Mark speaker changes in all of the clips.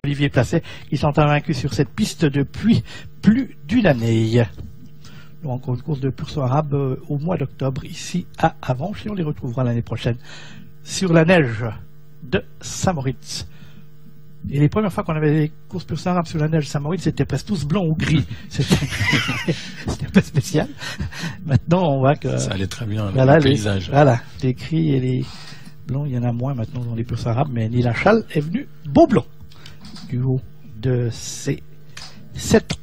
Speaker 1: Olivier Placet, qui sont invaincus sur cette piste depuis plus d'une année. Donc une course de pur sang arabe au mois d'octobre ici à Avenches, et on les retrouvera l'année prochaine sur la neige de Saint-Moritz. Et les premières fois qu'on avait des courses pur sang arabe sur la neige de Saint-Moritz, c'était presque tous blancs ou gris. C'était un peu spécial. Maintenant, on voit que
Speaker 2: ça allait très bien,
Speaker 1: voilà,
Speaker 2: le paysage.
Speaker 1: Voilà, les gris et les blancs, il y en a moins maintenant dans les pur sang arabes, mais Nil Achal est venu beau blanc du haut de ses 7 ans.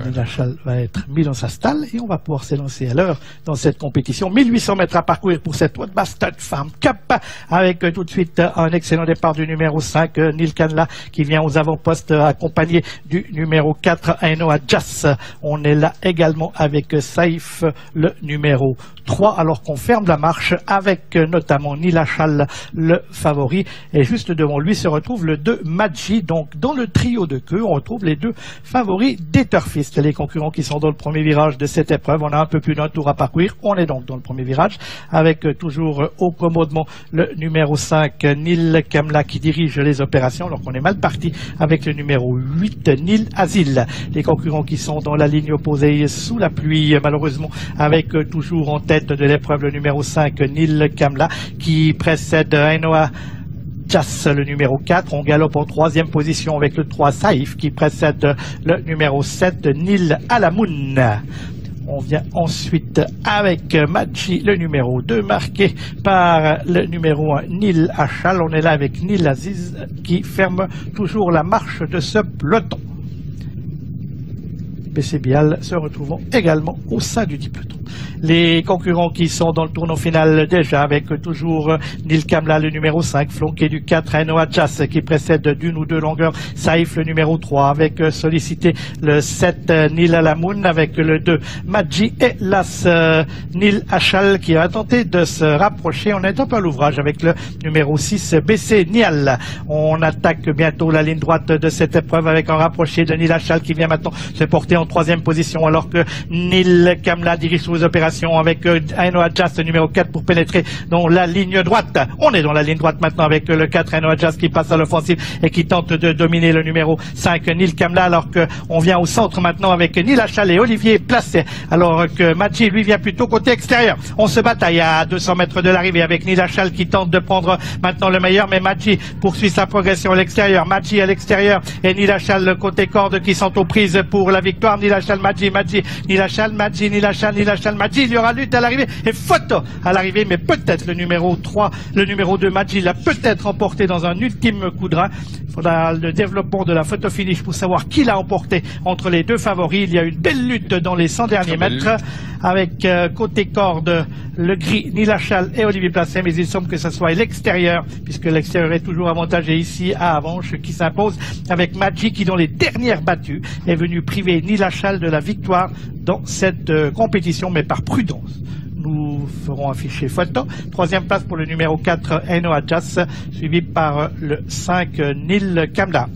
Speaker 1: Nil Achal va être mis dans sa stalle et on va pouvoir s'élancer à l'heure dans cette compétition. 1800 mètres à parcourir pour cette What Bastard Farm Cup, avec tout de suite un excellent départ du numéro 5, Neil Canla, qui vient aux avant-postes accompagné du numéro 4, Ainoa Jas. On est là également avec Saïf, le numéro 3, alors qu'on ferme la marche avec notamment Nil Achal, le favori. Et juste devant lui se retrouve le 2 Maggi. Donc dans le trio de queue, on retrouve les deux favoris des Turfistes. Les concurrents qui sont dans le premier virage de cette épreuve. On a un peu plus d'un tour à parcourir. On est donc dans le premier virage avec toujours au commandement le numéro 5, Nil Kamla, qui dirige les opérations, alors qu'on est mal parti avec le numéro 8, Nil Azil. Les concurrents qui sont dans la ligne opposée sous la pluie, malheureusement, avec toujours en tête de l'épreuve le numéro 5, Nil Kamla, qui précède Ainoa Jas, le numéro 4. On galope en troisième position avec le 3 Saïf, qui précède le numéro 7, Nil Alamoun. On vient ensuite avec Maggi, le numéro 2, marqué par le numéro 1, Nil Achal. On est là avec Nil Aziz, qui ferme toujours la marche de ce peloton. BC Bial se retrouvant également au sein du dit peloton. Les concurrents qui sont dans le tournoi final déjà, avec toujours Nil Kamla, le numéro 5, flanqué du 4, Ainoa Jas, qui précède d'une ou deux longueurs Saïf, le numéro 3, avec sollicité le 7, Nil Alamoun, avec le 2, Maggi, et l'As Nil Achal, qui va tenter de se rapprocher. On est un peu à l'ouvrage avec le numéro 6, BC Nial. On attaque bientôt la ligne droite de cette épreuve avec un rapproché de Nil Achal, qui vient maintenant se porter en troisième position, alors que Nil Kamla dirige sous les opérations avec Ainoa Jas, numéro 4, pour pénétrer dans la ligne droite. On est dans la ligne droite maintenant avec le 4, Ainoa Jas, qui passe à l'offensive et qui tente de dominer le numéro 5, Nil Kamla, alors qu'on vient au centre maintenant avec Nil Achal et Olivier Placet, alors que Maggi, lui, vient plutôt côté extérieur. On se bataille à 200 mètres de l'arrivée avec Nil Achal qui tente de prendre maintenant le meilleur, mais Maggi poursuit sa progression à l'extérieur. Maggi à l'extérieur et Nil Achal, le côté corde, qui sont aux prises pour la victoire. Nil Achal, Maggi, Maggi, Nil Achal, Maggi, Nil Achal, Nil Achal, Maggi. Il y aura lutte à l'arrivée et photo à l'arrivée, mais peut-être le numéro 3, le numéro 2, Maggi, l'a peut-être emporté dans un ultime coup de rein. Il faudra le développement de la photo finish pour savoir qui l'a emporté entre les deux favoris. Il y a une belle lutte dans les 100 derniers mètres avec côté corde le gris, Nil Achal et Olivier Placet, mais il semble que ce soit l'extérieur, puisque l'extérieur est toujours avantagé ici à Avenches, qui s'impose avec Maggi, qui dans les dernières battues est venu priver Nil Achal de la victoire dans cette compétition, mais par prudence. Nous ferons afficher photo. Troisième place pour le numéro 4, Ainoa Jas, suivi par le 5, Nil Kamla.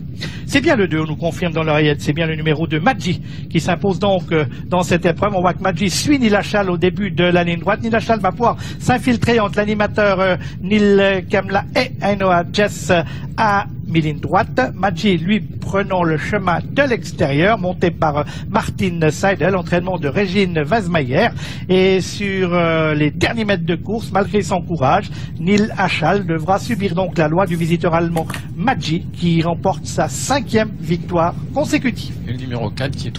Speaker 1: C'est bien le 2, on nous confirme dans l'oreillette, c'est bien le numéro 2, Maggi, qui s'impose donc dans cette épreuve. On voit que Maggi suit Nil Achal au début de la ligne droite. Nil Achal va pouvoir s'infiltrer entre l'animateur Nil Kamla et Ainoa Jas à mi-ligne droite. Maggi, lui, prenant le chemin de l'extérieur, monté par Martine Seidel, entraînement de Régine Wazmayer. Et sur les derniers mètres de course, malgré son courage, Nil Achal devra subir donc la loi du visiteur allemand Maggi, qui remporte sa 5e victoire consécutive.
Speaker 2: Et le numéro 4 qui est